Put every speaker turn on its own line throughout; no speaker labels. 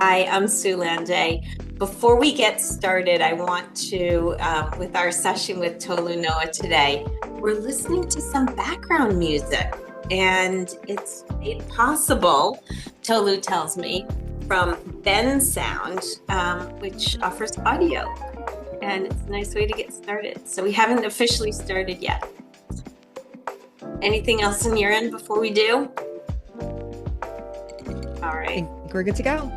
Hi, I'm Sue Landay. Before we get started, I want to, with our session with Tolu Noah today, we're listening to some background music, and it's made possible, Tolu tells me, from Ben Sound, which offers audio, and it's a nice way to get started. So we haven't officially started yet. Anything else in your end before we do? All
I
right.
think we're good to go.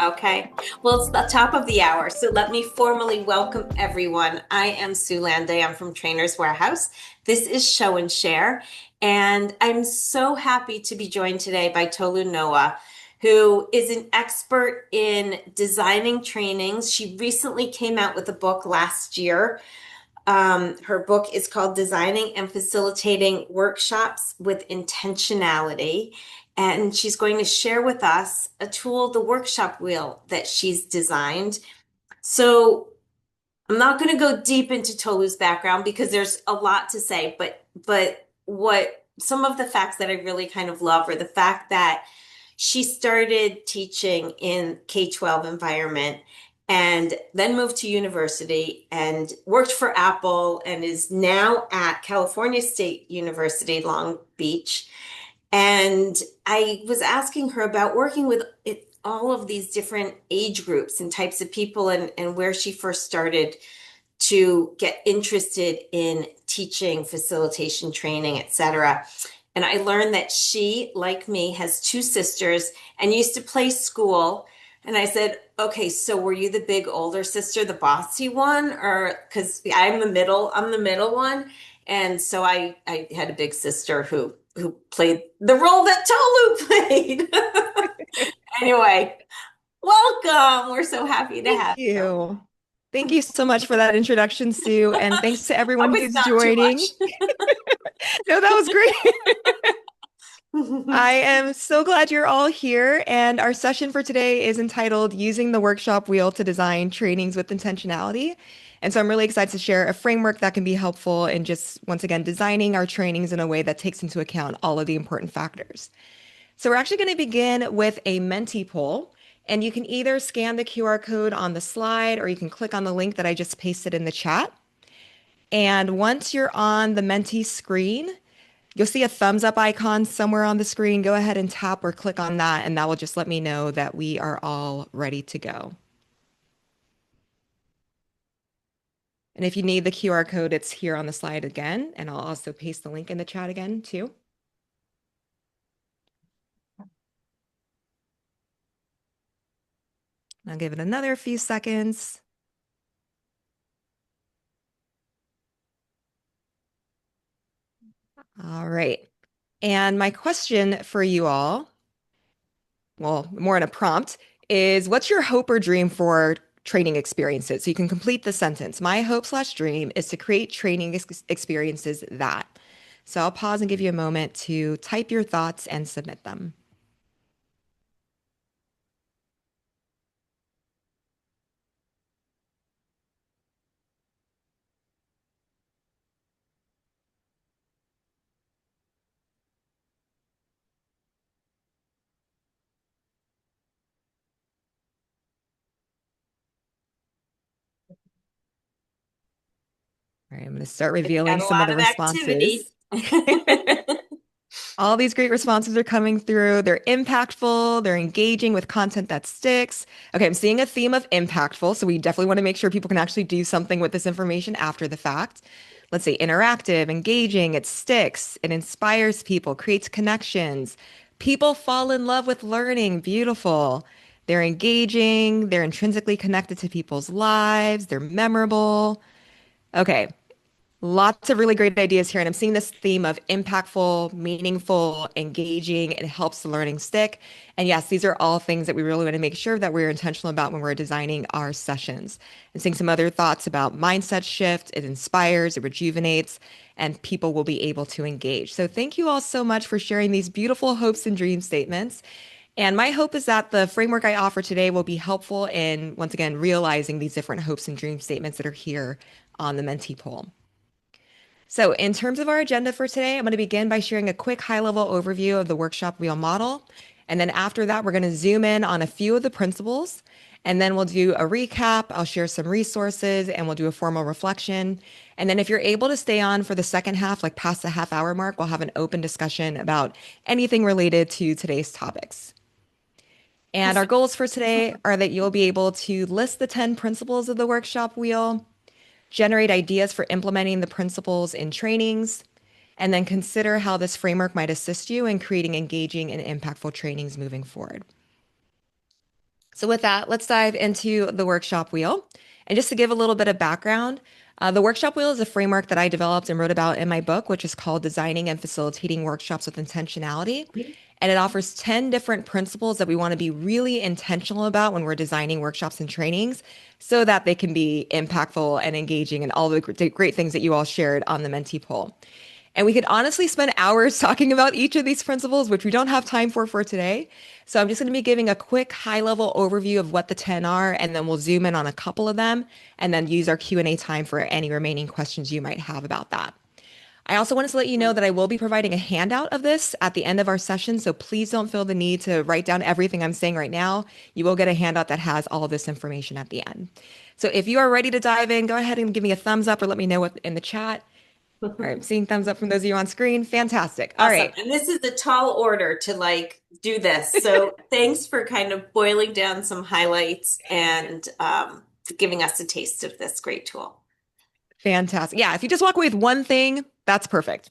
Okay. Well, it's the top of the hour, so let me formally welcome everyone. I am Sue Landay. I'm from Trainer's Warehouse. This is Show and Share, and I'm so happy to be joined today by Tolu Noah, who is an expert in designing trainings. She recently came out with a book last year. Her book is called Designing and Facilitating Workshops with Intentionality. And she's going to share with us a tool, the workshop wheel that she's designed. So I'm not going to go deep into Tolu's background because there's a lot to say, but what some of the facts that I really kind of love are the fact that she started teaching in K-12 environment and then moved to university and worked for Apple and is now at California State University, Long Beach. And I was asking her about working with all of these different age groups and types of people and where she first started to get interested in teaching, facilitation, training, etc. And I learned that she, like me, has two sisters and used to play school. And I said, okay, so were you the big older sister, the bossy one? Or because I'm the middle one. And so I had a big sister who played the role that Tolu played. Anyway, welcome. We're so happy to
Thank
have you.
you. Thank you so much for that introduction, Sue. And thanks to everyone
Hope it's
who's
not too
joining. No, that was great. I
much.
am so glad you're all here. And our session for today is entitled Using the Workshop Wheel to Design Trainings with Intentionality. And so I'm really excited to share a framework that can be helpful in just, once again, designing our trainings in a way that takes into account all of the important factors. So we're actually going to begin with a Menti poll, and you can either scan the QR code on the slide or you can click on the link that I just pasted in the chat. And once you're on the Menti screen, you'll see a thumbs up icon somewhere on the screen. Go ahead and tap or click on that, and that will just let me know that we are all ready to go. And if you need the QR code, it's here on the slide again, and I'll also paste the link in the chat again too. I'll give it another few seconds. All right. And my question for you all, well, more in a prompt, is what's your hope or dream for training experiences? So you can complete the sentence. My hope/dream is to create training experiences that. So I'll pause and give you a moment to type your thoughts and submit them. All right, I'm going to start revealing
Got a
some of
lot
the
of activity.
responses. All these great responses are coming through. They're impactful, they're engaging with content that sticks. Okay, I'm seeing a theme of impactful, so we definitely want to make sure people can actually do something with this information after the fact. Let's say interactive, engaging, it sticks, it inspires people, creates connections. People fall in love with learning. Beautiful. They're engaging, they're intrinsically connected to people's lives, they're memorable. Okay, lots of really great ideas here, and I'm seeing this theme of impactful, meaningful, engaging. It helps the learning stick. And yes, these are all things that we really want to make sure that we're intentional about when we're designing our sessions. And seeing some other thoughts about mindset shift, it inspires, it rejuvenates, and people will be able to engage. So thank you all so much for sharing these beautiful hopes and dream statements. And my hope is that the framework I offer today will be helpful in, once again, realizing these different hopes and dream statements that are here on the Menti poll. So in terms of our agenda for today, I'm going to begin by sharing a quick high-level overview of the workshop wheel model. And then after that, we're going to zoom in on a few of the principles. And then we'll do a recap. I'll share some resources and we'll do a formal reflection. And then if you're able to stay on for the second half, like past the half hour mark, we'll have an open discussion about anything related to today's topics. And our
Perfect.
goals for today are that you'll be able to list the 10 principles of the workshop wheel, generate ideas for implementing the principles in trainings, and then consider how this framework might assist you in creating engaging and impactful trainings moving forward. So with that, let's dive into the workshop wheel. And just to give a little bit of background, the workshop wheel is a framework that I developed and wrote about in my book, which is called Designing and Facilitating Workshops with Intentionality. And it offers 10 different principles that we want to be really intentional about when we're designing workshops and trainings so that they can be impactful and engaging and all the great things that you all shared on the Mentee poll. And we could honestly spend hours talking about each of these principles, which we don't have time for today. So I'm just going to be giving a quick high-level overview of what the 10 are, and then we'll zoom in on a couple of them and then use our Q&A time for any remaining questions you might have about that. I also wanted to let you know that I will be providing a handout of this at the end of our session, so please don't feel the need to write down everything I'm saying right now. You will get a handout that has all of this information at the end. So if you are ready to dive in, go ahead and give me a thumbs up or let me know what in the chat. All right, I'm seeing thumbs up from those of you on screen. Fantastic. All
Awesome.
right.
And this is a tall order to like do this. So thanks for kind of boiling down some highlights and giving us a taste of this great tool.
Fantastic. Yeah, if you just walk away with one thing, that's perfect.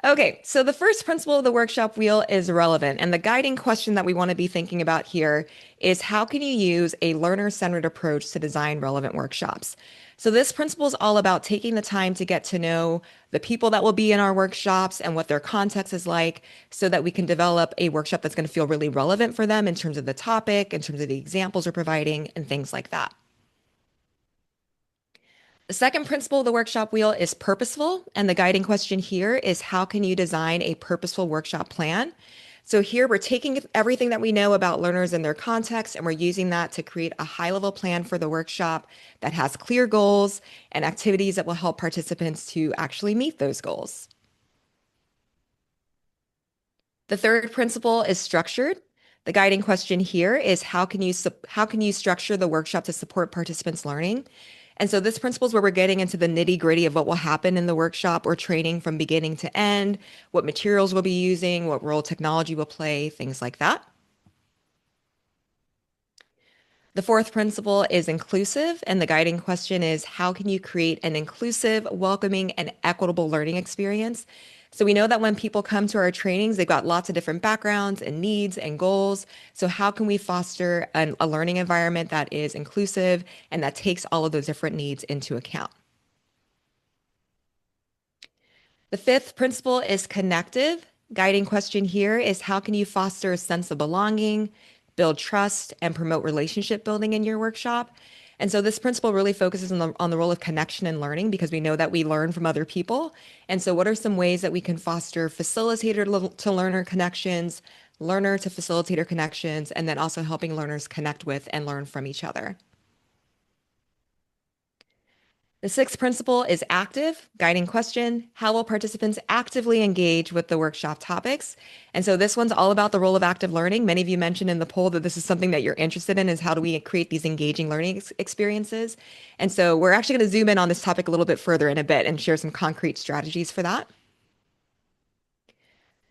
Okay, so the first principle of the workshop wheel is relevant. And the guiding question that we want to be thinking about here is how can you use a learner-centered approach to design relevant workshops? So this principle is all about taking the time to get to know the people that will be in our workshops and what their context is like so that we can develop a workshop that's going to feel really relevant for them in terms of the topic, in terms of the examples we're providing, and things like that. The second principle of the workshop wheel is purposeful. And the guiding question here is how can you design a purposeful workshop plan? So here we're taking everything that we know about learners and their context, and we're using that to create a high-level plan for the workshop that has clear goals and activities that will help participants to actually meet those goals. The third principle is structured. The guiding question here is how can you structure the workshop to support participants' learning? And so this principle is where we're getting into the nitty-gritty of what will happen in the workshop or training from beginning to end, what materials we'll be using, what role technology will play, things like that. The fourth principle is inclusive, and the guiding question is how can you create an inclusive, welcoming, and equitable learning experience? So we know that when people come to our trainings, they've got lots of different backgrounds and needs and goals. So how can we foster a learning environment that is inclusive and that takes all of those different needs into account? The fifth principle is connective. Guiding question here is how can you foster a sense of belonging, build trust, and promote relationship building in your workshop? And so this principle really focuses on the role of connection and learning because we know that we learn from other people. And so what are some ways that we can foster facilitator to learner connections, learner to facilitator connections, and then also helping learners connect with and learn from each other? The sixth principle is active. Guiding question, how will participants actively engage with the workshop topics? And so this one's all about the role of active learning. Many of you mentioned in the poll that this is something that you're interested in is how do we create these engaging learning experiences? And so we're actually going to zoom in on this topic a little bit further in a bit and share some concrete strategies for that.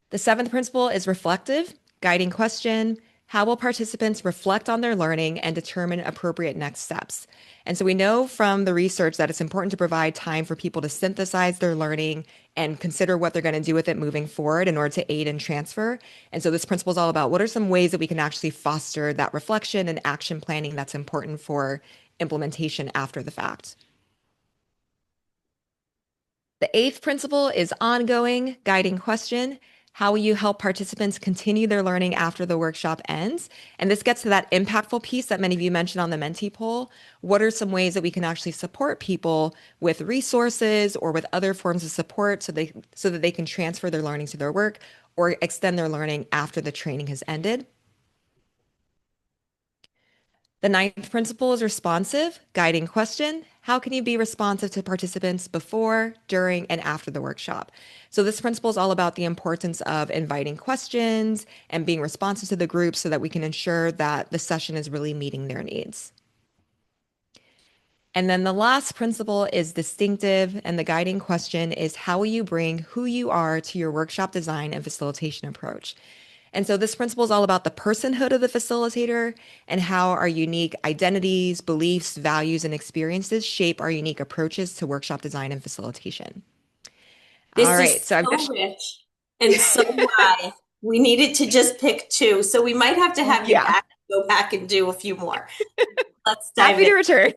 The seventh principle is reflective. Guiding question, how will participants reflect on their learning and determine appropriate next steps? And so we know from the research that it's important to provide time for people to synthesize their learning and consider what they're going to do with it moving forward in order to aid in transfer. And so this principle is all about what are some ways that we can actually foster that reflection and action planning that's important for implementation after the fact. The eighth principle is ongoing. Guiding question, how will you help participants continue their learning after the workshop ends? And this gets to that impactful piece that many of you mentioned on the Mentee poll. What are some ways that we can actually support people with resources or with other forms of support so that they can transfer their learning to their work or extend their learning after the training has ended? The ninth principle is responsive, guiding question. How can you be responsive to participants before, during, and after the workshop? So this principle is all about the importance of inviting questions and being responsive to the group so that we can ensure that the session is really meeting their needs. And then the last principle is distinctive, and the guiding question is how will you bring who you are to your workshop design and facilitation approach? And so this principle is all about the personhood of the facilitator and how our unique identities, beliefs, values, and experiences shape our unique approaches to workshop design and facilitation. All
This
right,
is
so I'm
so
just,
rich and so wide. We needed to just pick two, so we might have to have you
yeah,
back, go back and do a few more. Let's dive
happy
in.
to return.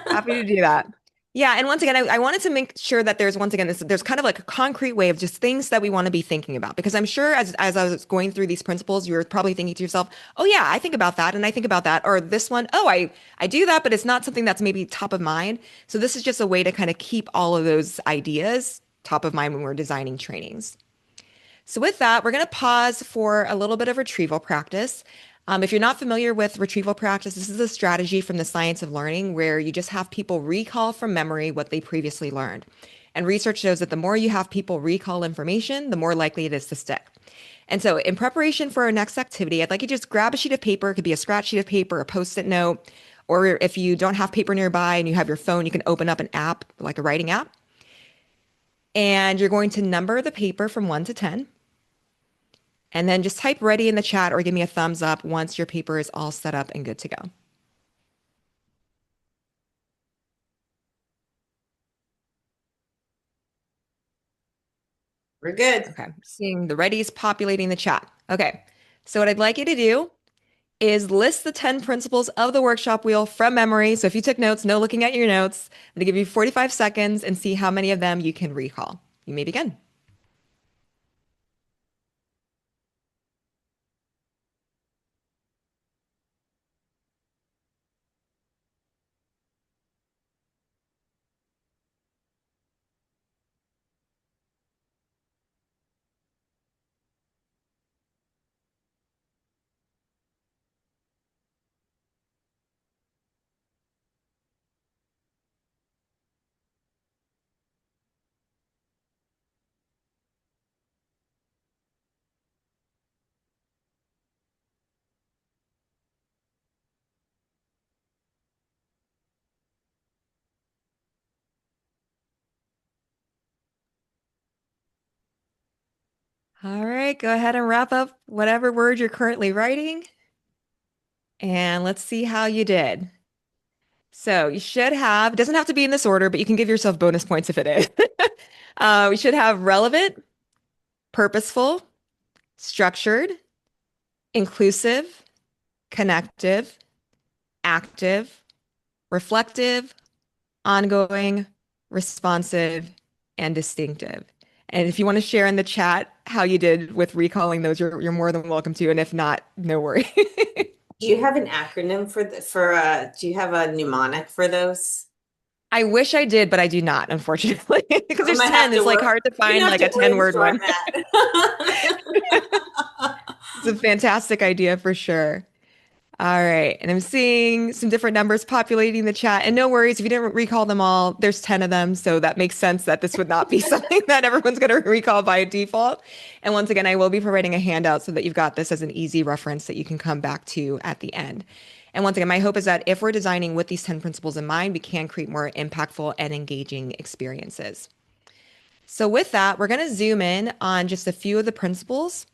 Happy to do that. Yeah, and once again, I wanted to make sure that there's once again there's kind of like a concrete way of just things that we want to be thinking about because I'm sure as I was going through these principles, you're probably thinking to yourself, "Oh yeah, I think about that and I think about that," or this one, "Oh, I do that, but it's not something that's maybe top of mind." So this is just a way to kind of keep all of those ideas top of mind when we're designing trainings. So with that, we're going to pause for a little bit of retrieval practice. If you're not familiar with retrieval practice, this is a strategy from the science of learning where you just have people recall from memory what they previously learned. And research shows that the more you have people recall information, the more likely it is to stick. And so, in preparation for our next activity, I'd like you to just grab a sheet of paper. It could be a scratch sheet of paper, a post it note, or if you don't have paper nearby and you have your phone, you can open up an app, like a writing app. And you're going to number the paper from 1 to 10. And then just type ready in the chat or give me a thumbs up once your paper is all set up and good to go.
We're good.
Okay, seeing the readies populating the chat. Okay, so what I'd like you to do is list the 10 principles of the workshop wheel from memory. So if you took notes, no looking at your notes. I'm gonna give you 45 seconds and see how many of them you can recall. You may begin. All right, go ahead and wrap up whatever word you're currently writing. And let's see how you did. So you should have, it doesn't have to be in this order, but you can give yourself bonus points if it is. We should have relevant, purposeful, structured, inclusive, connective, active, reflective, ongoing, responsive, and distinctive. And if you want to share in the chat how you did with recalling those, you're more than welcome to. And if not, no worry.
Do you have an acronym for do you have a mnemonic for those?
I wish I did, but I do not, unfortunately, because
We
there's
might have
10.
to
It's like hard to
we
find
have
like a
to
10-word
brainstorm
one.
that.
It's a fantastic idea for sure. All right. And I'm seeing some different numbers populating the chat. And no worries, if you didn't recall them all, there's 10 of them. So that makes sense that this would not be something that everyone's going to recall by default. And once again, I will be providing a handout so that you've got this as an easy reference that you can come back to at the end. And once again, my hope is that if we're designing with these 10 principles in mind, we can create more impactful and engaging experiences. So with that, we're going to zoom in on just a few of the principles.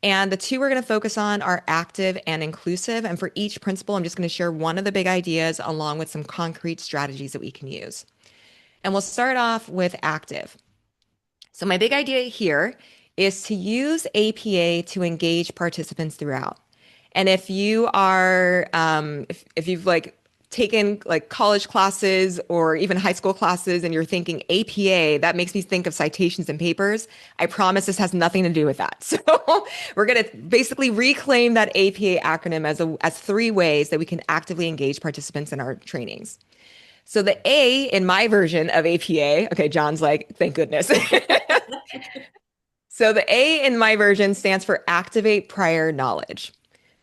And the two we're going to focus on are active and inclusive. And for each principle, I'm just going to share one of the big ideas along with some concrete strategies that we can use. And we'll start off with active. So my big idea here is to use APA to engage participants throughout. And if you are, if you've like taken like college classes or even high school classes and you're thinking APA, that makes me think of citations and papers. I promise this has nothing to do with that. So we're going to basically reclaim that APA acronym as three ways that we can actively engage participants in our trainings. So the A in my version of APA, okay, John's like, thank goodness. So the A in my version stands for activate prior knowledge.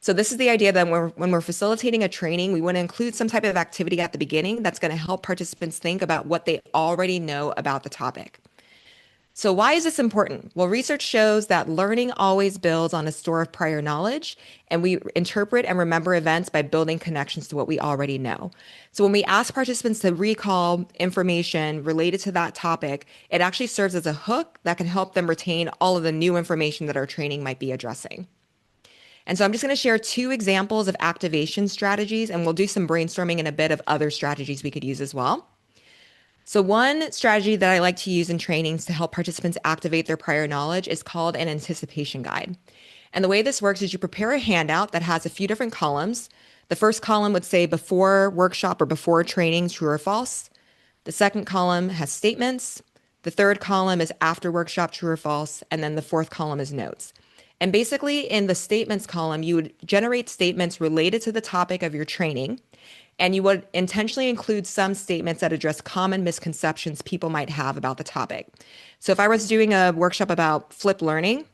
So this is the idea that when we're facilitating a training, we want to include some type of activity at the beginning that's going to help participants think about what they already know about the topic. So why is this important? Well, research shows that learning always builds on a store of prior knowledge, and we interpret and remember events by building connections to what we already know. So when we ask participants to recall information related to that topic, it actually serves as a hook that can help them retain all of the new information that our training might be addressing. And so I'm just going to share two examples of activation strategies, and we'll do some brainstorming in a bit of other strategies we could use as well. So one strategy that I like to use in trainings to help participants activate their prior knowledge is called an anticipation guide. And the way this works is you prepare a handout that has a few different columns. The first column would say before workshop or before training, true or false. The second column has statements. The third column is after workshop, true or false. And then the fourth column is notes. And basically, in the statements column, you would generate statements related to the topic of your training. And you would intentionally include some statements that address common misconceptions people might have about the topic. So if I was doing a workshop about flipped learning,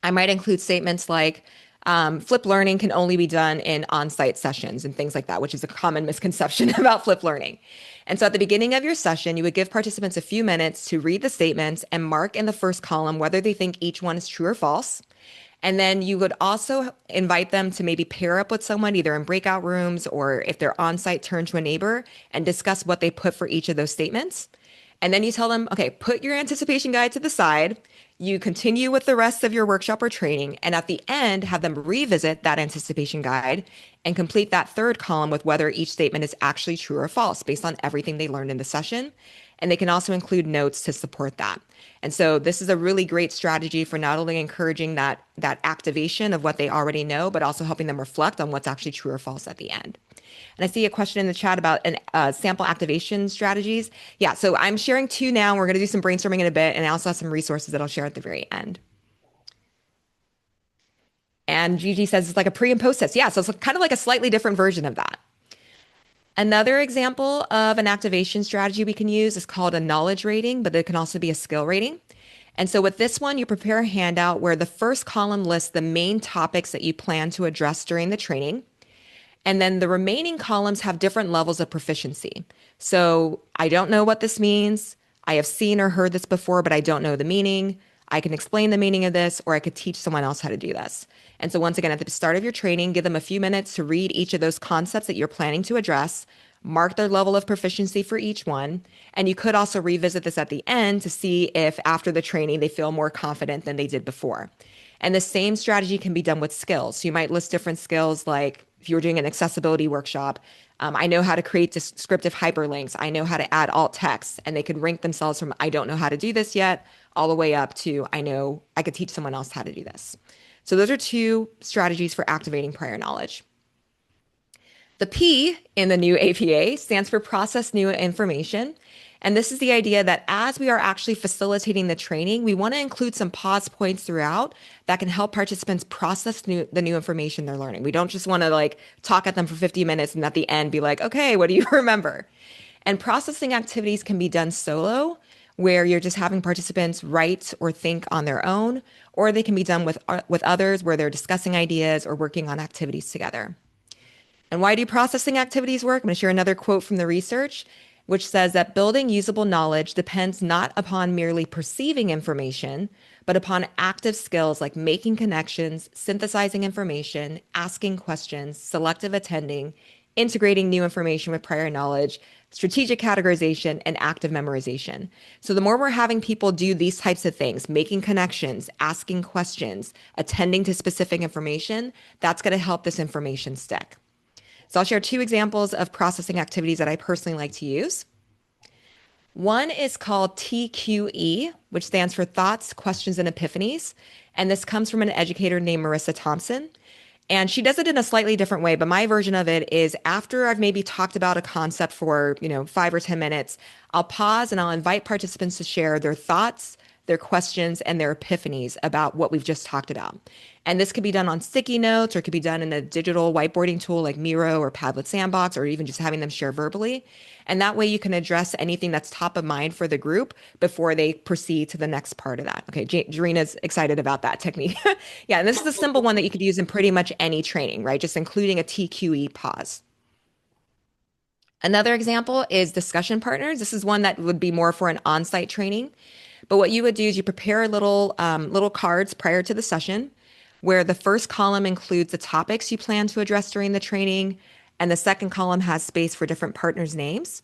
I might include statements like flipped learning can only be done in on-site sessions and things like that, which is a common misconception about flipped learning. And so at the beginning of your session, you would give participants a few minutes to read the statements and mark in the first column whether they think each one is true or false. And then you would also invite them to maybe pair up with someone, either in breakout rooms or if they're on site, turn to a neighbor and discuss what they put for each of those statements. And then you tell them, okay, put your anticipation guide to the side. You continue with the rest of your workshop or training. And at the end, have them revisit that anticipation guide and complete that third column with whether each statement is actually true or false based on everything they learned in the session. And they can also include notes to support that. And so this is a really great strategy for not only encouraging that activation of what they already know, but also helping them reflect on what's actually true or false at the end. And I see a question in the chat about sample activation strategies. Yeah, so I'm sharing two now. We're going to do some brainstorming in a bit, and I also have some resources that I'll share at the very end. And Gigi says it's like a pre and post test. Yeah, so it's kind of like a slightly different version of that. Another example of an activation strategy we can use is called a knowledge rating, but it can also be a skill rating. And so with this one, you prepare a handout where the first column lists the main topics that you plan to address during the training. And then the remaining columns have different levels of proficiency. So I don't know what this means. I have seen or heard this before, but I don't know the meaning. I can explain the meaning of this, or I could teach someone else how to do this. And so once again, at the start of your training, give them a few minutes to read each of those concepts that you're planning to address, mark their level of proficiency for each one. And you could also revisit this at the end to see if after the training, they feel more confident than they did before. And the same strategy can be done with skills. So you might list different skills like if you were doing an accessibility workshop, I know how to create descriptive hyperlinks. I know how to add alt text, and they could rank themselves from I don't know how to do this yet, all the way up to I know I could teach someone else how to do this. So those are two strategies for activating prior knowledge. The P in the new APA stands for process new information. And this is the idea that as we are actually facilitating the training, we want to include some pause points throughout that can help participants process the new information they're learning. We don't just want to like talk at them for 50 minutes and at the end be like, okay, what do you remember? And processing activities can be done solo, where you're just having participants write or think on their own, or they can be done with others where they're discussing ideas or working on activities together. And why do processing activities work? I'm going to share another quote from the research, which says that building usable knowledge depends not upon merely perceiving information, but upon active skills like making connections, synthesizing information, asking questions, selective attending, integrating new information with prior knowledge, strategic categorization, and active memorization. So the more we're having people do these types of things, making connections, asking questions, attending to specific information, that's going to help this information stick. So I'll share two examples of processing activities that I personally like to use. One is called TQE, which stands for Thoughts, Questions, and Epiphanies. And this comes from an educator named Marissa Thompson. And she does it in a slightly different way, but my version of it is after I've maybe talked about a concept for, 5 or 10 minutes, I'll pause and I'll invite participants to share their thoughts, their questions, and their epiphanies about what we've just talked about. And this could be done on sticky notes, or it could be done in a digital whiteboarding tool like Miro or Padlet Sandbox, or even just having them share verbally. And that way you can address anything that's top of mind for the group before they proceed to the next part of that. Okay, Jarina's excited about that technique. Yeah, and this is a simple one that you could use in pretty much any training, right? Just including a TQE pause. Another example is discussion partners. This is one that would be more for an on-site training. But what you would do is you prepare little cards prior to the session, where the first column includes the topics you plan to address during the training, and the second column has space for different partners' names.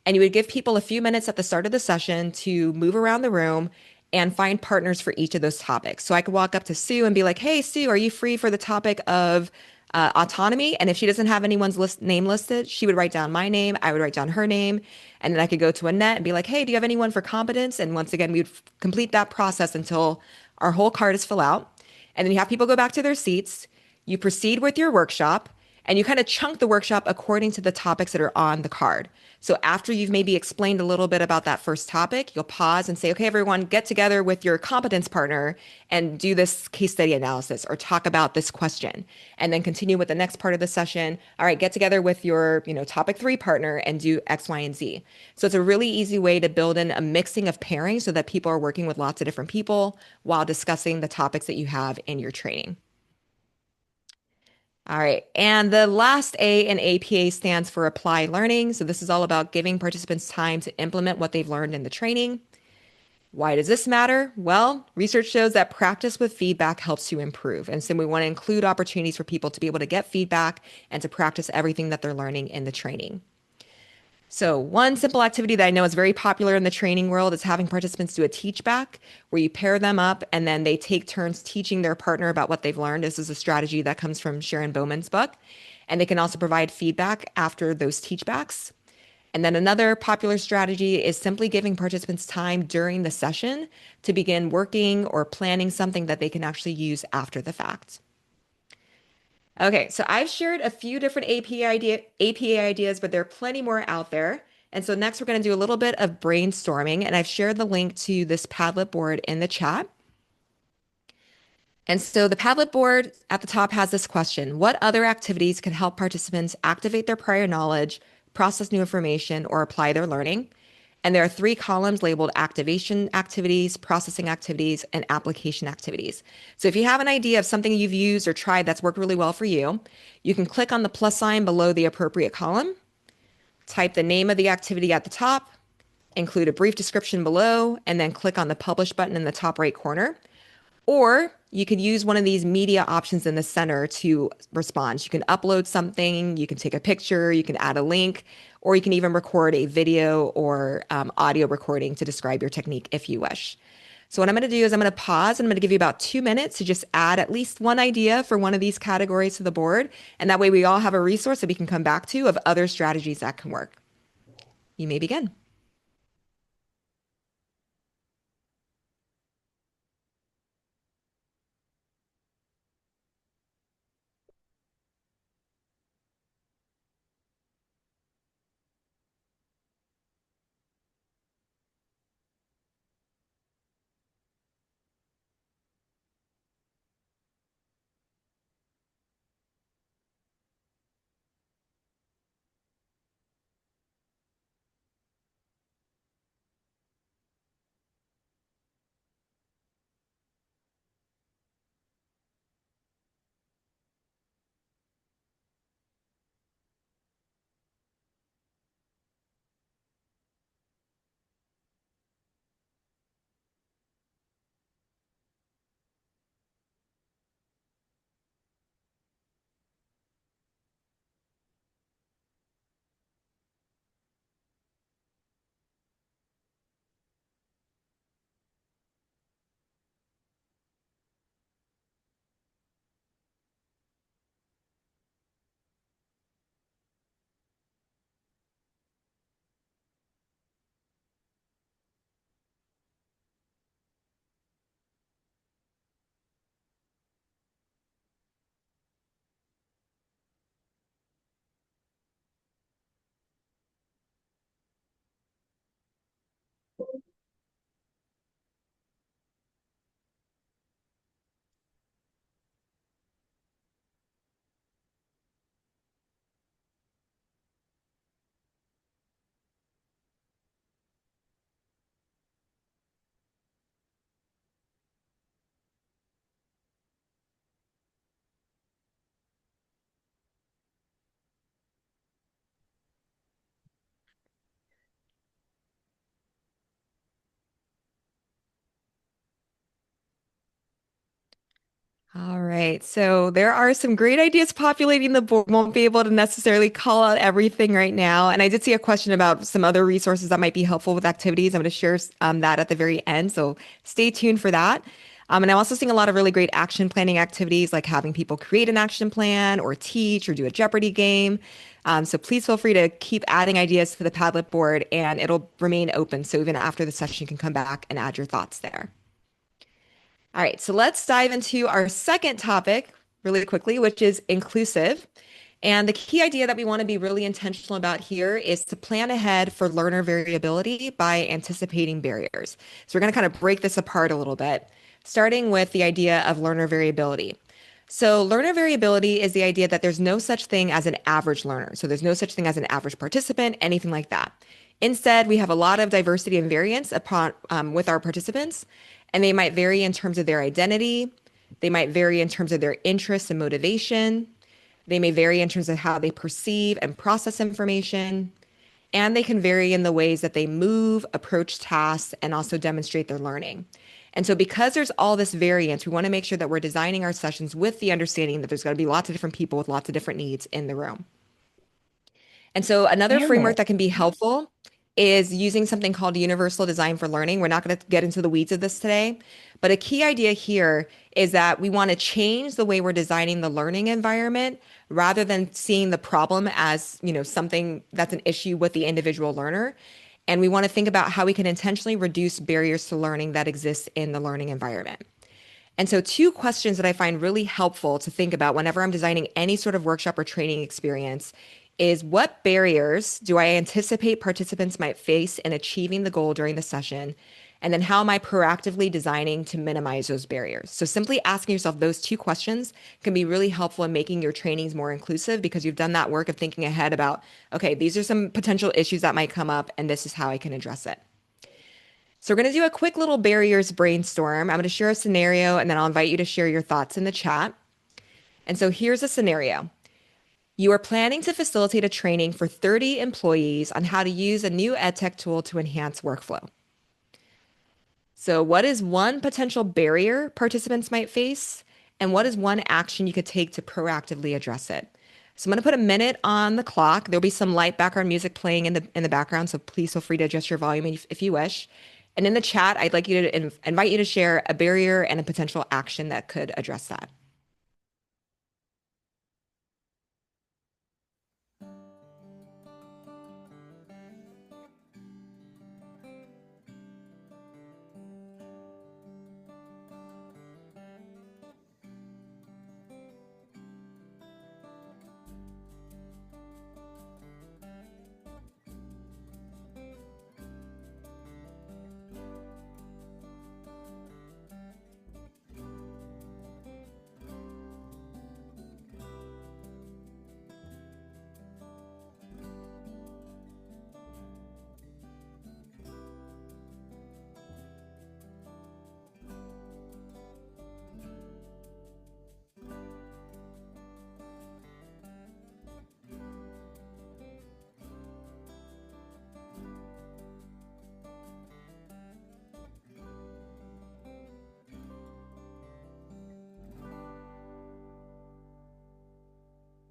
And you would give people a few minutes at the start of the session to move around the room and find partners for each of those topics. So I could walk up to Sue and be like, "Hey, Sue, are you free for the topic of autonomy?" And if she doesn't have anyone's name listed, she would write down my name. I would write down her name. And then I could go to Annette and be like, "Hey, do you have anyone for competence?" And once again, we would complete that process until our whole card is full out. And then you have people go back to their seats. You proceed with your workshop and you kind of chunk the workshop according to the topics that are on the card. So after you've maybe explained a little bit about that first topic, you'll pause and say, "Okay, everyone, get together with your competence partner and do this case study analysis or talk about this question." And then continue with the next part of the session. "All right, get together with your, topic 3 partner and do X, Y, and Z." So it's a really easy way to build in a mixing of pairings so that people are working with lots of different people while discussing the topics that you have in your training. All right. And the last A in APA stands for apply learning. So this is all about giving participants time to implement what they've learned in the training. Why does this matter? Well, research shows that practice with feedback helps you improve. And so we want to include opportunities for people to be able to get feedback and to practice everything that they're learning in the training. So, one simple activity that I know is very popular in the training world is having participants do a teach back where you pair them up and then they take turns teaching their partner about what they've learned. This is a strategy that comes from Sharon Bowman's book. And they can also provide feedback after those teach backs. And then another popular strategy is simply giving participants time during the session to begin working or planning something that they can actually use after the fact. Okay, so I've shared a few different APA ideas, but there are plenty more out there. And so next we're going to do a little bit of brainstorming, and I've shared the link to this Padlet board in the chat. And so the Padlet board at the top has this question: what other activities could help participants activate their prior knowledge, process new information, or apply their learning? And there are 3 columns labeled activation activities, processing activities, and application activities. So if you have an idea of something you've used or tried that's worked really well for you, you can click on the plus sign below the appropriate column, type the name of the activity at the top, include a brief description below, and then click on the publish button in the top right corner. Or you could use one of these media options in the center to respond. You can upload something, you can take a picture, you can add a link, or you can even record a video or audio recording to describe your technique if you wish. So what I'm going to do is I'm going to pause and I'm going to give you about 2 minutes to just add at least one idea for one of these categories to the board. And that way we all have a resource that we can come back to of other strategies that can work. You may begin. right. So there are some great ideas populating the board. Won't be able to necessarily call out everything right now. And I did see a question about some other resources that might be helpful with activities. I'm going to share that at the very end. So stay tuned for that. And I'm also seeing a lot of really great action planning activities, like having people create an action plan or teach or do a Jeopardy game. So please feel free to keep adding ideas to the Padlet board and it'll remain open. So even after the session, you can come back and add your thoughts there. All right, so let's dive into our second topic really quickly, which is inclusive. And the key idea that we want to be really intentional about here is to plan ahead for learner variability by anticipating barriers. So we're going to kind of break this apart a little bit, starting with the idea of learner variability. So learner variability is the idea that there's no such thing as an average learner. So there's no such thing as an average participant, anything like that. Instead, we have a lot of diversity and variance with our participants, and they might vary in terms of their identity. They might vary in terms of their interests and motivation. They may vary in terms of how they perceive and process information. And they can vary in the ways that they move, approach tasks, and also demonstrate their learning. And so, because there's all this variance, we want to make sure that we're designing our sessions with the understanding that there's going to be lots of different people with lots of different needs in the room. And so another
Damn
framework
it.
that can be helpful is using something called universal design for learning. We're not going to get into the weeds of this today, but a key idea here is that we want to change the way we're designing the learning environment rather than seeing the problem as, something that's an issue with the individual learner. And we want to think about how we can intentionally reduce barriers to learning that exist in the learning environment. And so, two questions that I find really helpful to think about whenever I'm designing any sort of workshop or training experience is what barriers do I anticipate participants might face in achieving the goal during the session? And then, how am I proactively designing to minimize those barriers? So, simply asking yourself those two questions can be really helpful in making your trainings more inclusive because you've done that work of thinking ahead about, okay, these are some potential issues that might come up, and this is how I can address it. So we're going to do a quick little barriers brainstorm. I'm going to share a scenario and then I'll invite you to share your thoughts in the chat. And so here's a scenario. You are planning to facilitate a training for 30 employees on how to use a new edtech tool to enhance workflow. So what is one potential barrier participants might face? And what is one action you could take to proactively address it? So I'm going to put a minute on the clock. There'll be some light background music playing in the background, so please feel free to adjust your volume if you wish. And in the chat, I'd like you to invite you to share a barrier and a potential action that could address that.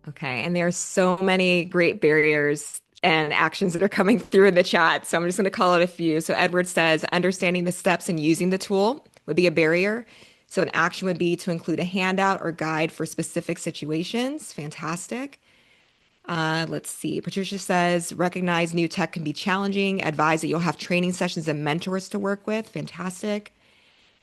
Okay, and there are so many great barriers and actions that are coming through in the chat. So I'm just going to call out a few. So Edward says, understanding the steps and using the tool would be a barrier. So an action would be to include a handout or guide for specific situations. Fantastic. Let's see. Patricia says, recognize new tech can be challenging. Advise that you'll have training sessions and mentors to work with. Fantastic.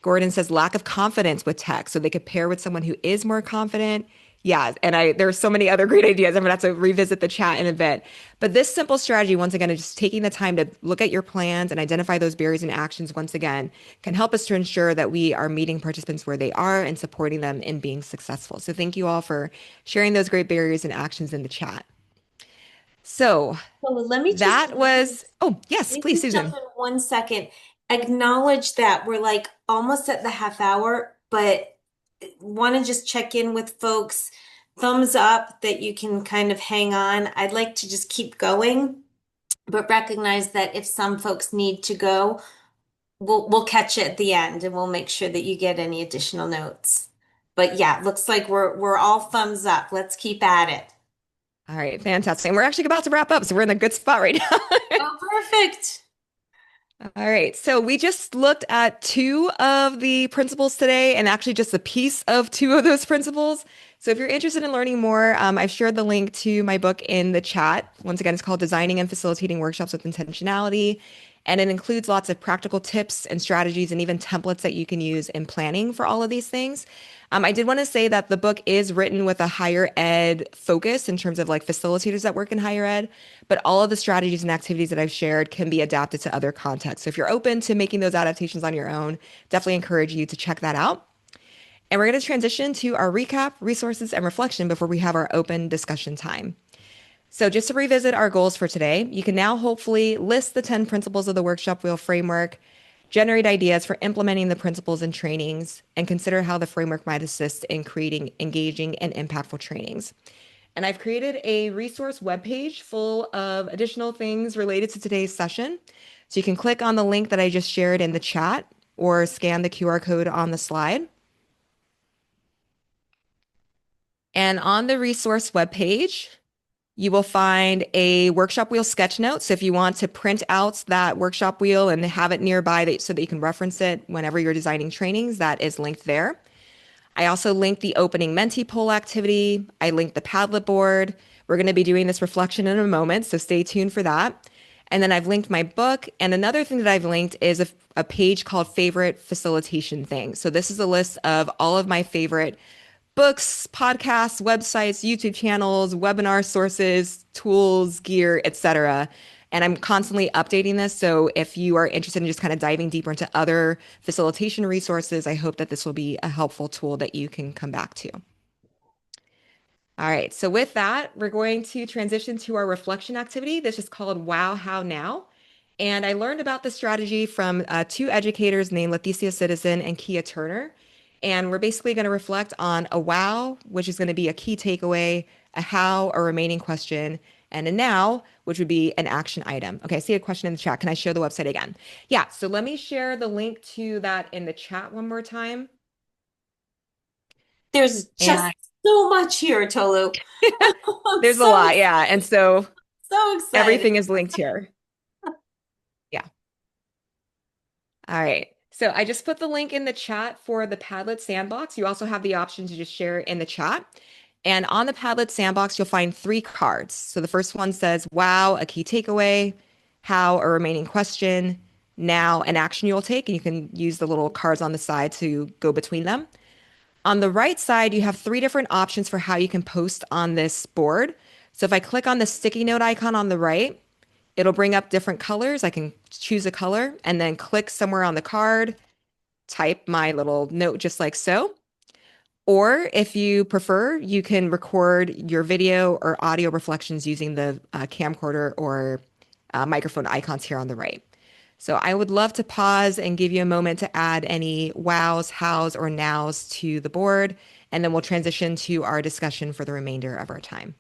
Gordon says lack of confidence with tech, so they could pair with someone who is more confident. Yeah, and there's so many other great ideas. I'm gonna have to revisit the chat in a bit. But this simple strategy, once again, is just taking the time to look at your plans and identify those barriers and actions once again, can help us to ensure that we are meeting participants where they are and supporting them in being successful. So thank you all for sharing those great barriers and actions in the chat. So
So
oh, yes,
let me
please,
just jump
Susan.
in 1 second. Acknowledge that we're like almost at the half hour, but want to just check in with folks. Thumbs up that you can kind of hang on. I'd like to just keep going, but recognize that if some folks need to go, we'll catch it at the end and we'll make sure that you get any additional notes. But yeah, looks like we're all thumbs up. Let's keep at it.
All right, fantastic. And we're actually about to wrap up, so we're in a good spot right now.
Oh, perfect.
All right, so we just looked at two of the principles today and actually just a piece of two of those principles. So if you're interested in learning more, I've shared the link to my book in the chat. Once again, it's called Designing and Facilitating Workshops with Intentionality. And it includes lots of practical tips and strategies and even templates that you can use in planning for all of these things. I did want to say that the book is written with a higher ed focus in terms of like facilitators that work in higher ed, but all of the strategies and activities that I've shared can be adapted to other contexts. So if you're open to making those adaptations on your own, definitely encourage you to check that out. And we're going to transition to our recap, resources, and reflection before we have our open discussion time. So, just to revisit our goals for today, you can now hopefully list the 10 principles of the workshop wheel framework, generate ideas for implementing the principles and trainings, and consider how the framework might assist in creating engaging and impactful trainings. And I've created a resource webpage full of additional things related to today's session. So you can click on the link that I just shared in the chat or scan the QR code on the slide. And on the resource webpage, you will find a workshop wheel sketch note. So if you want to print out that workshop wheel and have it nearby so that you can reference it whenever you're designing trainings, that is linked there. I also linked the opening Menti poll activity. I linked the Padlet board. We're going to be doing this reflection in a moment, so stay tuned for that. And then I've linked my book. And another thing that I've linked is a page called Favorite Facilitation Things. So this is a list of all of my favorite books, podcasts, websites, YouTube channels, webinar sources, tools, gear, etc. And I'm constantly updating this. So if you are interested in just kind of diving deeper into other facilitation resources, I hope that this will be a helpful tool that you can come back to. All right, so with that, we're going to transition to our reflection activity. This is called Wow, How Now? And I learned about this strategy from two educators named Leticia Citizen and Kia Turner. And we're basically going to reflect on a wow, which is going to be a key takeaway, a how, a remaining question, and a now, which would be an action item. Okay, I see a question in the chat. Can I share the website again? Yeah, so let me share the link to that in the chat one more time.
There's just
And
so much here, Tolu. I'm
there's a
so
lot, yeah. And so
so excited.
everything is linked here. Yeah. All right. So I just put the link in the chat for the Padlet sandbox. You also have the option to just share it in the chat. And on the Padlet sandbox, you'll find three cards. So the first one says, wow, a key takeaway, how, a remaining question, now, an action you'll take. And you can use the little cards on the side to go between them. On the right side, you have three different options for how you can post on this board. So if I click on the sticky note icon on the right, it'll bring up different colors. I can choose a color and then click somewhere on the card, type my little note just like so. Or if you prefer, you can record your video or audio reflections using the camcorder or microphone icons here on the right. So I would love to pause and give you a moment to add any wows, hows, or nows to the board, and then we'll transition to our discussion for the remainder of our time.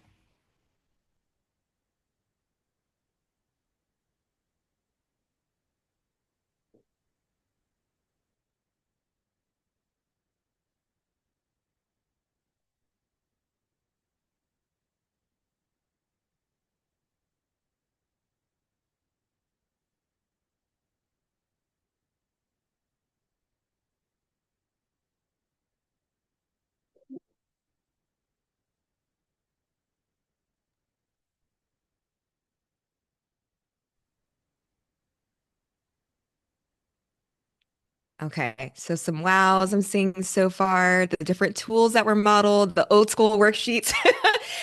Okay, so some wows I'm seeing so far, the different tools that were modeled, the old school worksheets.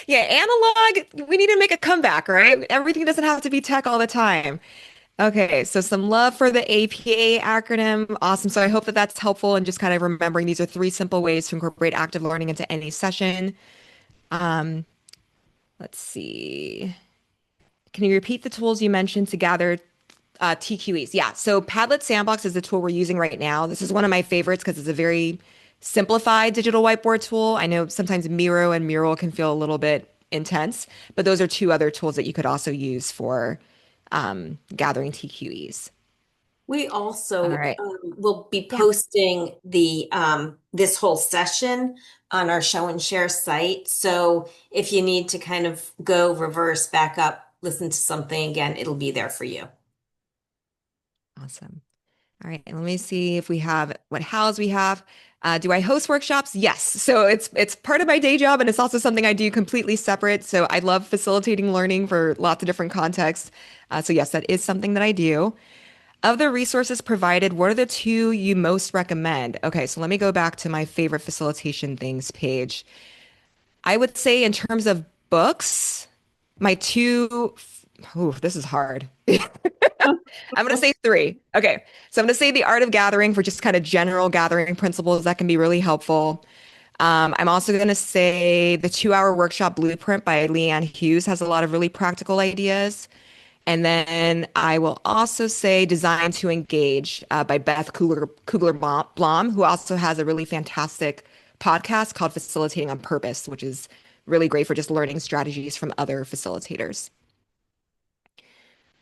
Yeah, analog, we need to make a comeback, right? Everything doesn't have to be tech all the time. Okay, so some love for the APA acronym. Awesome. So I hope that that's helpful and just kind of remembering these are three simple ways to incorporate active learning into any session. Um, let's see. Can you repeat the tools you mentioned to gather TQEs? Yeah. So Padlet Sandbox is the tool we're using right now. This is one of my favorites because it's a very simplified digital whiteboard tool. I know sometimes Miro and Mural can feel a little bit intense, but those are two other tools that you could also use for gathering TQEs.
We
All
also
right.
will be
Yeah.
posting the this whole session on our show and share site. So if you need to kind of go reverse, back up, listen to something again, it'll be there for you.
Awesome. All right, and let me see if we have what hows we have. Do I host workshops? Yes. So it's part of my day job, and it's also something I do completely separate. So I love facilitating learning for lots of different contexts. So yes, that is something that I do. Of the resources provided, what are the two you most recommend? Okay, so let me go back to my favorite facilitation things page. I would say in terms of books, my two, ooh, this is hard. I'm going to say three. Okay. So I'm going to say The Art of Gathering for just kind of general gathering principles that can be really helpful. I'm also going to say the 2 Hour Workshop Blueprint by Leanne Hughes has a lot of really practical ideas. And then I will also say Design to Engage by Beth Kugler Blom, who also has a really fantastic podcast called Facilitating on Purpose, which is really great for just learning strategies from other facilitators.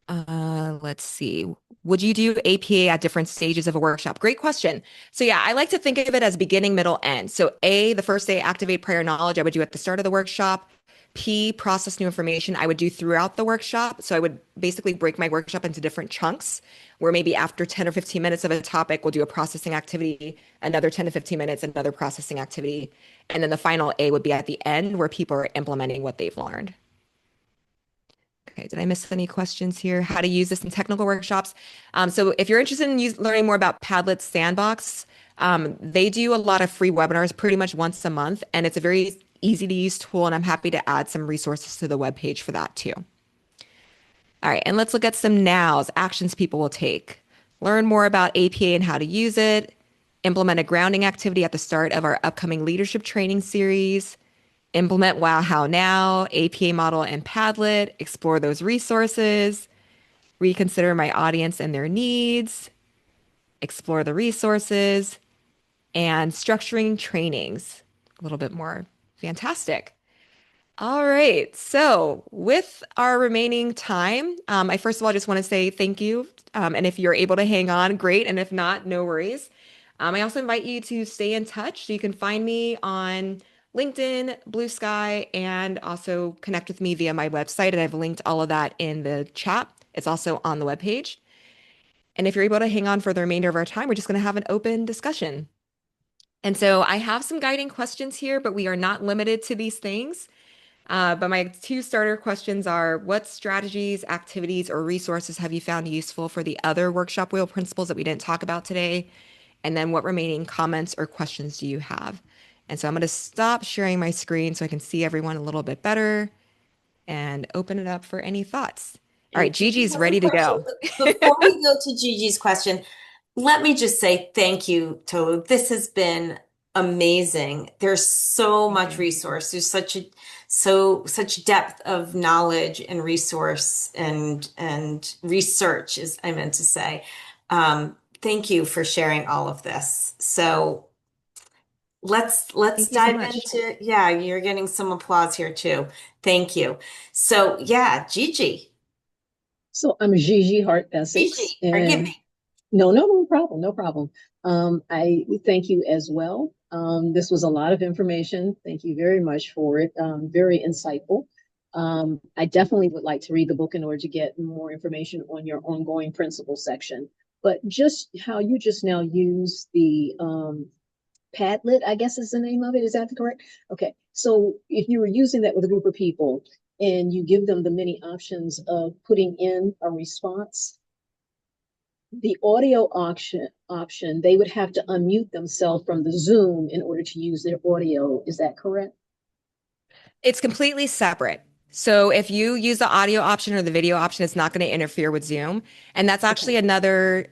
Let's see. Would you do APA at different stages of a workshop? Great question. So yeah, I like to think of it as beginning, middle, end. So A, the first day, activate prior knowledge, I would do at the start of the workshop. P, process new information, I would do throughout the workshop. So I would basically break my workshop into different chunks where maybe after 10 or 15 minutes of a topic, we'll do a processing activity, another 10 to 15 minutes, another processing activity. And then the final A would be at the end where people are implementing what they've learned. Okay, did I miss any questions here? How to use this in technical workshops. So if you're interested in learning more about Padlet's Sandbox, they do a lot of free webinars pretty much once a month, and it's a very easy to use tool, and I'm happy to add some resources to the webpage for that too. All right, and let's look at some nows, actions people will take. Learn more about APA and how to use it. Implement a grounding activity at the start of our upcoming leadership training series. Implement Wow How Now, APA model, and Padlet. Explore those resources. Reconsider my audience and their needs. Explore the resources. And structuring trainings. A little bit more fantastic. All right. So, with our remaining time, I first of all just want to say thank you. And if you're able to hang on, great. And if not, no worries. I also invite you to stay in touch. So you can find me on LinkedIn, Blue Sky, and also connect with me via my website. And I've linked all of that in the chat. It's also on the webpage. And if you're able to hang on for the remainder of our time, we're just going to have an open discussion. And so I have some guiding questions here, but we are not limited to these things. But my two starter questions are what strategies, activities, or resources have you found useful for the other workshop wheel principles that we didn't talk about today? And then what remaining comments or questions do you have? And so I'm going to stop sharing my screen so I can see everyone a little bit better and open it up for any thoughts. All right,
And Gigi
Gigi's
has a
ready to
question.
go.
Before we go to Gigi's question, let me just say thank you, Tolu. This has been amazing. There's so
Thank
much
you.
resource. There's such depth of knowledge and resource and research, as I meant to say. Thank you for sharing all of this. So let's
Thank you so
dive
much.
into, yeah, you're getting some applause here too. Thank you. So yeah, Gigi.
So I'm Gigi Hart Essex,
Gigi, forgive
and
me.
no problem, no problem. I thank you as well. This was a lot of information. Thank you very much for it. Very insightful. I definitely would like to read the book in order to get more information on your ongoing principle section. But just how you just now use the Padlet, I guess is the name of it. Is that correct? Okay. So if you were using that with a group of people and you give them the many options of putting in a response, the audio option, they would have to unmute themselves from the Zoom in order to use their audio. Is that correct?
It's completely separate. So if you use the audio option or the video option, it's not going to interfere with Zoom. And that's
Okay.
actually another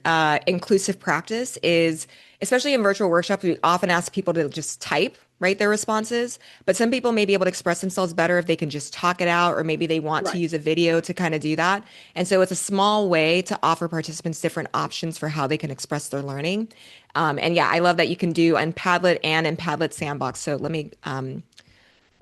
inclusive practice is, especially in virtual workshops, we often ask people to just type, write their responses. But some people may be able to express themselves better if they can just talk it out, or maybe they want to
Right.
use a video to kind of do that. And so it's a small way to offer participants different options for how they can express their learning. And yeah, I love that you can do on Padlet and in Padlet Sandbox. So let me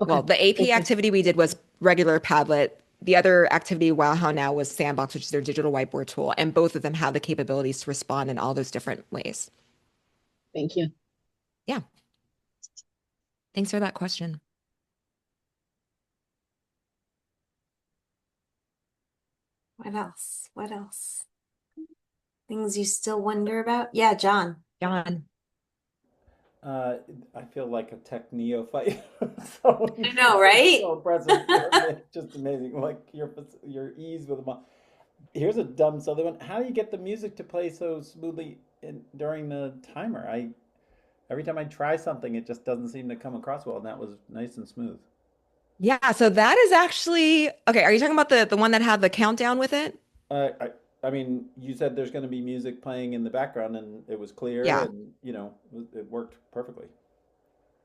Okay.
well, the AP
Thank you.
activity we did was regular Padlet. the other activity Wow Now was Sandbox, which is their digital whiteboard tool, and both of them have the capabilities to respond in all those different ways.
Thank you.
Yeah, thanks for that question.
What else? What else? Things you still wonder about? Yeah, John.
John.
Uh, I feel like a tech neophyte. So
I know,
it's
right?
so impressive. Just amazing. Like your ease with them. Here's a dumb silly one. How do you get the music to play so smoothly during the timer? I every time I try something, it just doesn't seem to come across well, and that was nice and smooth.
Yeah, so that is actually okay. Are you talking about the one that had the countdown with it?
Uh, I I mean, you said there's going to be music playing in the background, and it was clear,
Yeah.
and it worked perfectly.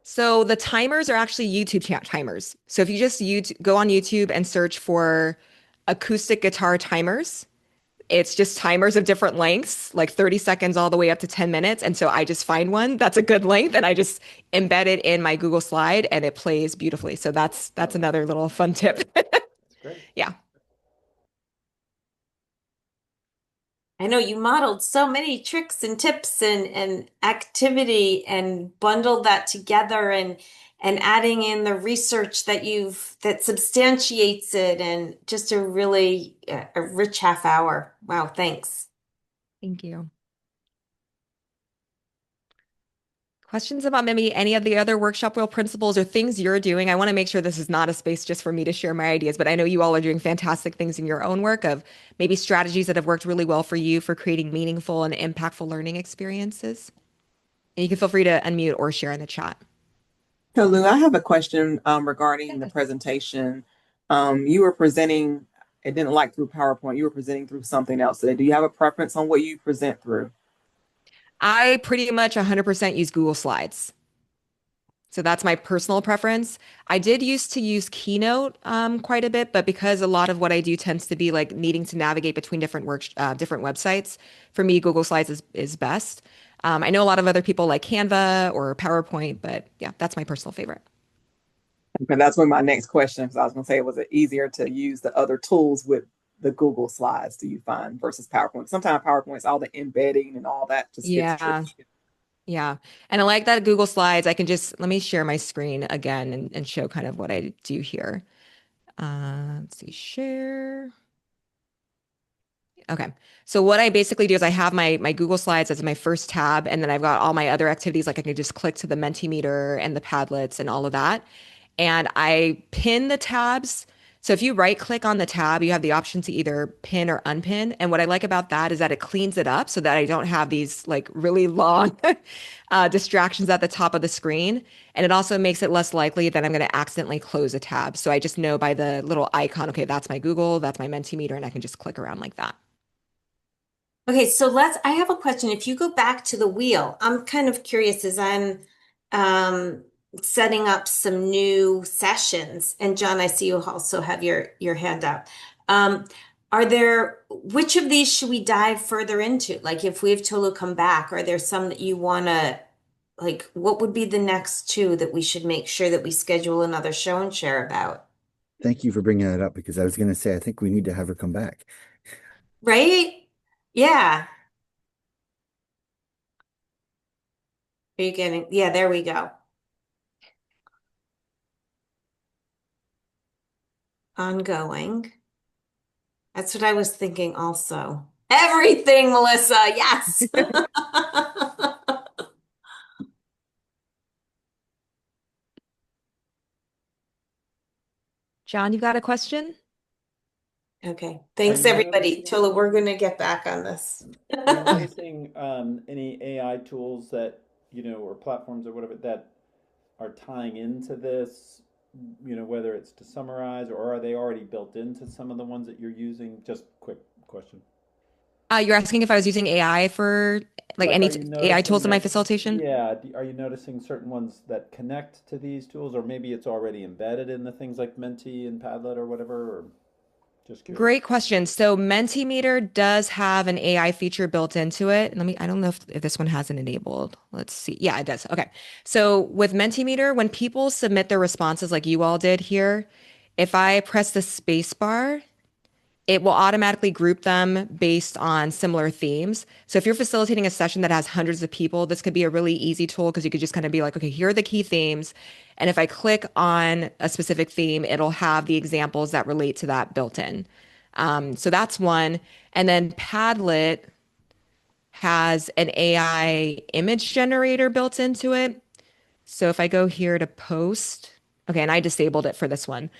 So the timers are actually YouTube timers. So if you just go on YouTube and search for acoustic guitar timers, it's just timers of different lengths, like 30 seconds all the way up to 10 minutes. And so I just find one that's a good length and I just embed it in my Google Slide and it plays beautifully. So that's
Oh,
another little fun tip.
that's great.
Yeah.
I know you modeled so many tricks and tips and activity and bundled that together and adding in the research that substantiates it and just a really a rich half hour. Wow, thanks.
Thank you. Questions about maybe any of the other workshop wheel principles or things you're doing? I want to make sure this is not a space just for me to share my ideas, but I know you all are doing fantastic things in your own work of maybe strategies that have worked really well for you for creating meaningful and impactful learning experiences. And you can feel free to unmute or share in the chat.
Tolu, I have a question regarding the presentation. You were presenting, it didn't like through PowerPoint, you were presenting through something else today. Do you have a preference on what you present through?
I pretty much 100% use Google Slides. So that's my personal preference. I did used to use Keynote quite a bit, but because a lot of what I do tends to be like needing to navigate between different websites, for me, Google Slides is best. I know a lot of other people like Canva or PowerPoint, but yeah, that's my personal favorite.
And that's when my next question, because I was going to say, was it easier to use the other tools with the Google Slides, do you find, versus PowerPoint? Sometimes PowerPoint's all the embedding and all that just gets
Yeah,
tricky.
yeah. And I like that Google Slides. I can just let me share my screen again and show kind of what I do here. Let's see, share. Okay. So what I basically do is I have my Google Slides as my first tab, and then I've got all my other activities. Like I can just click to the Mentimeter and the Padlets and all of that. And I pin the tabs. So if you right click on the tab, you have the option to either pin or unpin. And what I like about that is that it cleans it up so that I don't have these like really long distractions at the top of the screen. And it also makes it less likely that I'm going to accidentally close a tab. So I just know by the little icon, okay, that's my Google, that's my Mentimeter, and I can just click around like that.
Okay, so I have a question. If you go back to the wheel, I'm kind of curious as I'm um, setting up some new sessions. And John, I see you also have your hand up. Um, which of these should we dive further into? Like if we have Tolu come back, are there some that you want to, like, what would be the next two that we should make sure that we schedule another show and share about?
Thank you for bringing that up because I was going to say I think we need to have her come back.
Right? Yeah. Are you getting, yeah, there we go. Ongoing. That's what I was thinking also. Everything, Melissa. Yes.
John, you've got a question?
Okay.
Are
Thanks,
you
everybody.
noticing
Tola, we're going to get back on this.
are you noticing any AI tools that, or platforms or whatever that are tying into this, whether it's to summarize or are they already built into some of the ones that you're using? Just quick question.
You're asking if I was using AI for like
Like,
any
are you
AI
noticing
tools in my
that,
facilitation?
yeah, are you noticing certain ones that connect to these tools, or maybe it's already embedded in the things like Menti and Padlet or whatever, or just curious?
Great question. So Mentimeter does have an AI feature built into it. I don't know if this one has it enabled. Let's see. Yeah, it does. Okay. So with Mentimeter, when people submit their responses like you all did here, If I press the space bar, it will automatically group them based on similar themes. So if you're facilitating a session that has hundreds of people, this could be a really easy tool because you could just kind of be like, okay, here are the key themes. And if I click on a specific theme, it'll have the examples that relate to that built in. So that's one. And then Padlet has an AI image generator built into it. So if I go here to post, okay, and I disabled it for this one.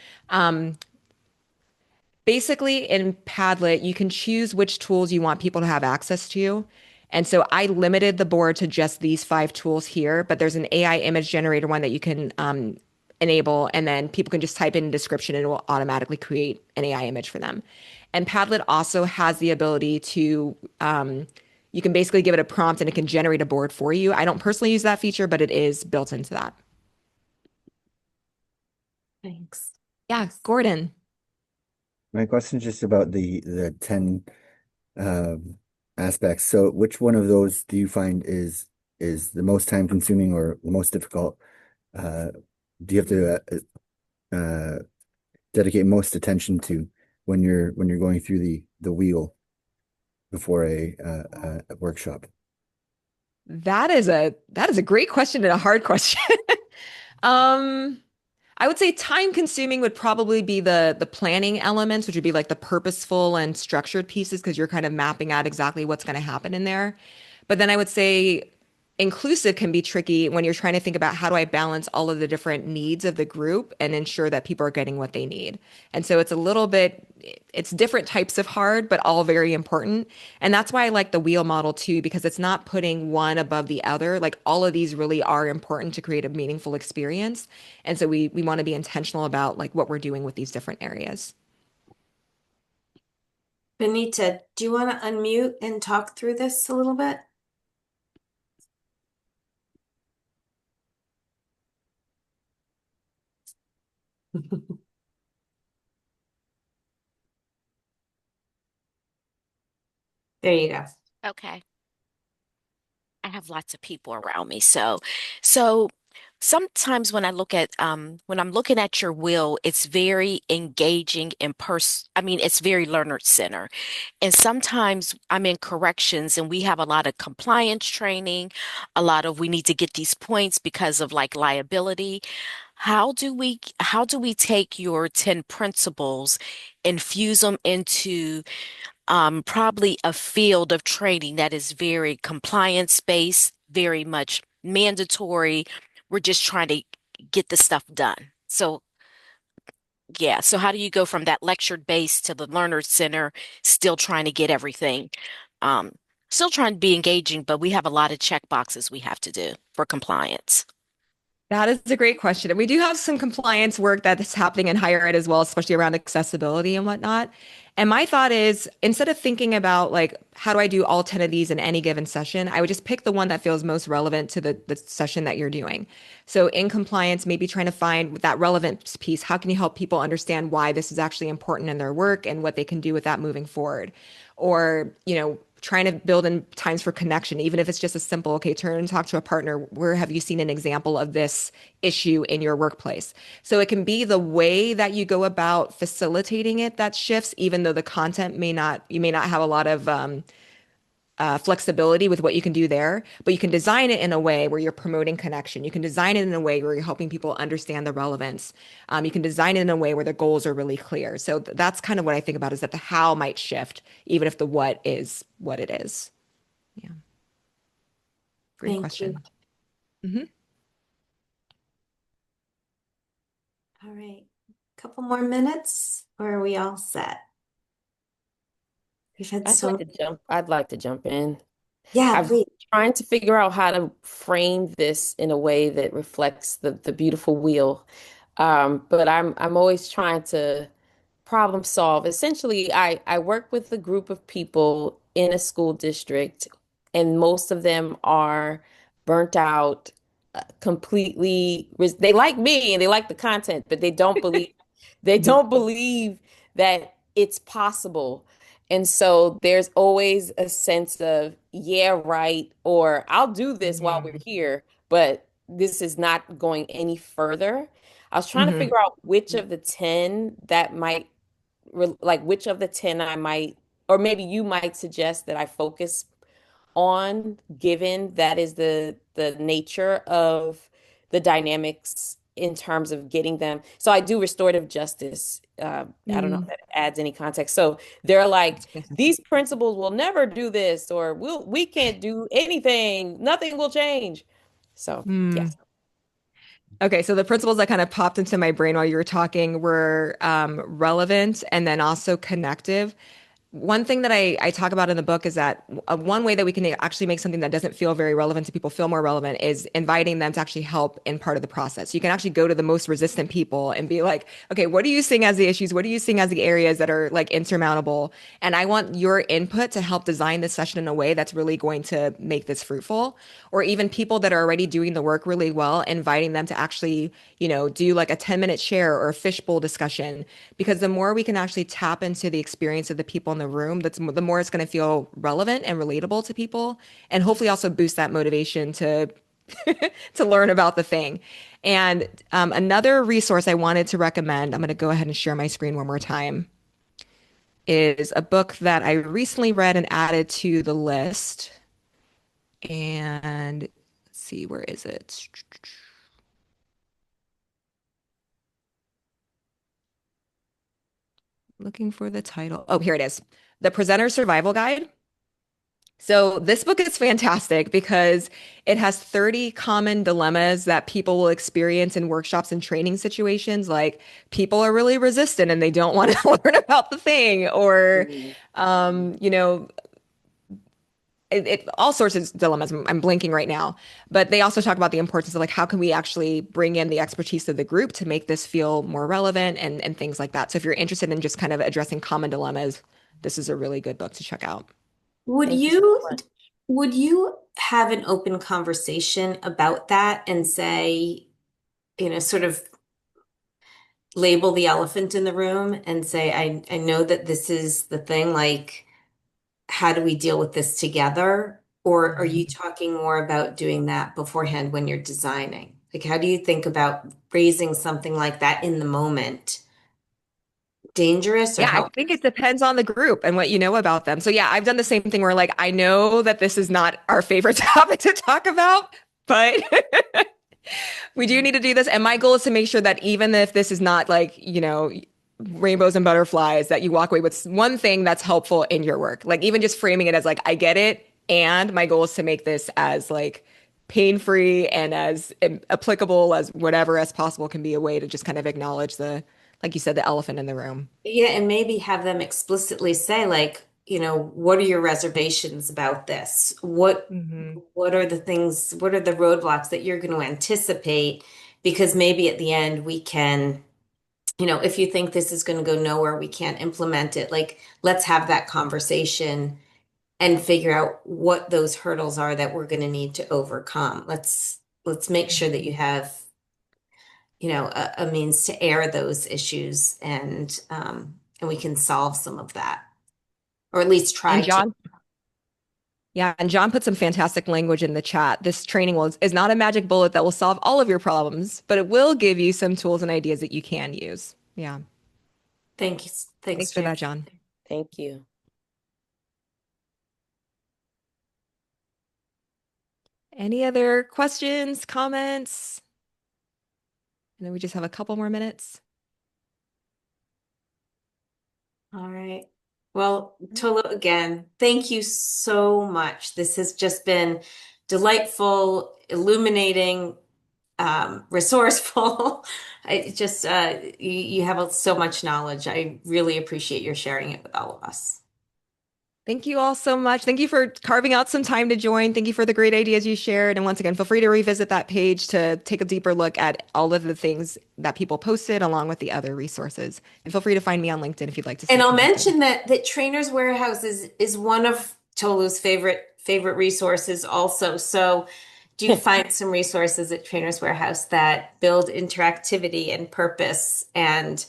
Basically, in Padlet, you can choose which tools you want people to have access to. And so I limited the board to just these five tools here, but there's an AI image generator one that you can enable, and then people can just type in a description and it will automatically create an AI image for them. And Padlet also has the ability to, you can basically give it a prompt and it can generate a board for you. I don't personally use that feature, but it is built into that.
Thanks.
Yeah, Gordon.
My question is just about the 10 um, aspects. So which one of those do you find is the most time consuming or the most difficult? Uh, do you have to dedicate most attention to when you're going through the wheel before a workshop?
That is a great question and a hard question. Um, I would say time consuming would probably be the planning elements, which would be like the purposeful and structured pieces because you're kind of mapping out exactly what's going to happen in there. But then I would say inclusive can be tricky when you're trying to think about how do I balance all of the different needs of the group and ensure that people are getting what they need. And so it's a little bit, it's different types of hard, but all very important. And that's why I like the wheel model too, because it's not putting one above the other. Like all of these really are important to create a meaningful experience. And so we want to be intentional about like what we're doing with these different areas.
Benita, do you want to unmute and talk through this a little bit? There you go.
Okay. I have lots of people around me. So sometimes when I'm looking at your will, it's very engaging in I mean, it's very learner center. And sometimes I'm in corrections and we have a lot of compliance training, a lot of we need to get these points because of like liability. How do we take your 10 principles, infuse them into probably a field of training that is very compliance based, very much mandatory. We're just trying to get the stuff done. So, yeah. So, how do you go from that lectured base to the learner center, still trying to get everything? Um, Still trying to be engaging, but we have a lot of check boxes we have to do for compliance.
That is a great question. And we do have some compliance work that's happening in higher ed as well, especially around accessibility and whatnot. And my thought is instead of thinking about like, how do I do all 10 of these in any given session, I would just pick the one that feels most relevant to the session that you're doing. So in compliance, maybe trying to find that relevant piece. How can you help people understand why this is actually important in their work and what they can do with that moving forward? Or, trying to build in times for connection, even if it's just a simple, okay, turn and talk to a partner. Where have you seen an example of this issue in your workplace? So it can be the way that you go about facilitating it that shifts, even though the content you may not have a lot of flexibility with what you can do there, but you can design it in a way where you're promoting connection. You can design it in a way where you're helping people understand the relevance. You can design it in a way where the goals are really clear. So that's kind of what I think about is that the how might shift, even if the what is what it is. Yeah. Great
Thank you.
question. Hmm.
All right. Couple more minutes, or are we all set? We've had so,
I'd like to jump in.
yeah,
I've
please.
trying to figure out how to frame this in a way that reflects the beautiful wheel. But I'm always trying to problem solve. Essentially, I work with a group of people in a school district, and most of them are burnt out, completely. They like me and they like the content, but they don't believe that it's possible. And so there's always a sense of, yeah, right, or I'll do this while we're here, but this is not going any further. I was trying to
Hmm.
figure out which of the 10 that might like which of the 10 I might, or maybe you might suggest that I focus on, given that is the nature of the dynamics in terms of getting them. So I do restorative justice. I don't know if
Mm,
that adds any context. So they're like,
that's fantastic.
these principles will never do this, or we can't do anything. Nothing will change. So
Mm.
yes.
Okay, so the principles that kind of popped into my brain while you were talking were relevant and then also connective. One thing that I talk about in the book is that one way that we can actually make something that doesn't feel very relevant to people feel more relevant is inviting them to actually help in part of the process. You can actually go to the most resistant people and be like, okay, what are you seeing as the issues? What are you seeing as the areas that are like insurmountable? And I want your input to help design this session in a way that's really going to make this fruitful. Or even people that are already doing the work really well, inviting them to actually, do like a 10-minute share or a fishbowl discussion. Because the more we can actually tap into the experience of the people in the room, the more it's going to feel relevant and relatable to people, and hopefully also boost that motivation to to learn about the thing. And another resource I wanted to recommend, I'm going to go ahead and share my screen one more time, is a book that I recently read and added to the list. And let's see, where is it? Looking for the title. Oh, here it is. The Presenter Survival Guide. So this book is fantastic because it has 30 common dilemmas that people will experience in workshops and training situations. Like people are really resistant and they don't want to learn about the thing, or
Mhm.
um, you know, all sorts of dilemmas. I'm blinking right now, but they also talk about the importance of like how can we actually bring in the expertise of the group to make this feel more relevant and things like that. So if you're interested in just kind of addressing common dilemmas, this is a really good book to check out.
Would
Thank you so
you
much.
would you have an open conversation about that and say, sort of label the elephant in the room and say, I know that this is the thing, like, how do we deal with this together? Or are you
Mhm.
talking more about doing that beforehand when you're designing? Like, how do you think about raising something like that in the moment? Dangerous or
Yeah, I
help?
think it depends on the group and what you know about them. So yeah, I've done the same thing where like I know that this is not our favorite topic to talk about, but we do need to do this. And my goal is to make sure that even if this is not like, rainbows and butterflies, that you walk away with one thing that's helpful in your work. Like even just framing it as like, I get it. And my goal is to make this as like pain-free and as applicable as whatever as possible can be a way to just kind of acknowledge like you said, the elephant in the room.
Yeah, and maybe have them explicitly say, like, what are your reservations about this?
Hmm.
What are the things, what are the roadblocks that you're going to anticipate? Because maybe at the end we can, if you think this is going to go nowhere, we can't implement it. Like, let's have that conversation and figure out what those hurdles are that we're going to need to overcome. Let's make sure that you have, a means to air those issues and we can solve some of that, or at least
And
try to.
John, yeah, and John put some fantastic language in the chat. This training is not a magic bullet that will solve all of your problems, but it will give you some tools and ideas that you can use. Yeah.
Thank you. Thanks,
Thanks for
Jen.
that, John.
Thank you.
Any other questions, comments? And then we just have a couple more minutes.
All right. Well, Tolu, again, thank you so much. This has just been delightful, illuminating, resourceful. I just you have so much knowledge. I really appreciate your sharing it with all of us.
Thank you all so much. Thank you for carving out some time to join. Thank you for the great ideas you shared. And once again, feel free to revisit that page to take a deeper look at all of the things that people posted along with the other resources. And feel free to find me on LinkedIn if you'd like to
And
stay
I'll
connected.
mention that Trainer's Warehouse is one of Tolu's favorite resources also. So do find some resources at Trainer's Warehouse that build interactivity and purpose. And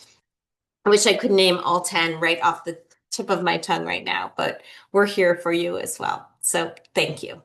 I wish I could name all 10 right off the tip of my tongue right now, but we're here for you as well. So thank you.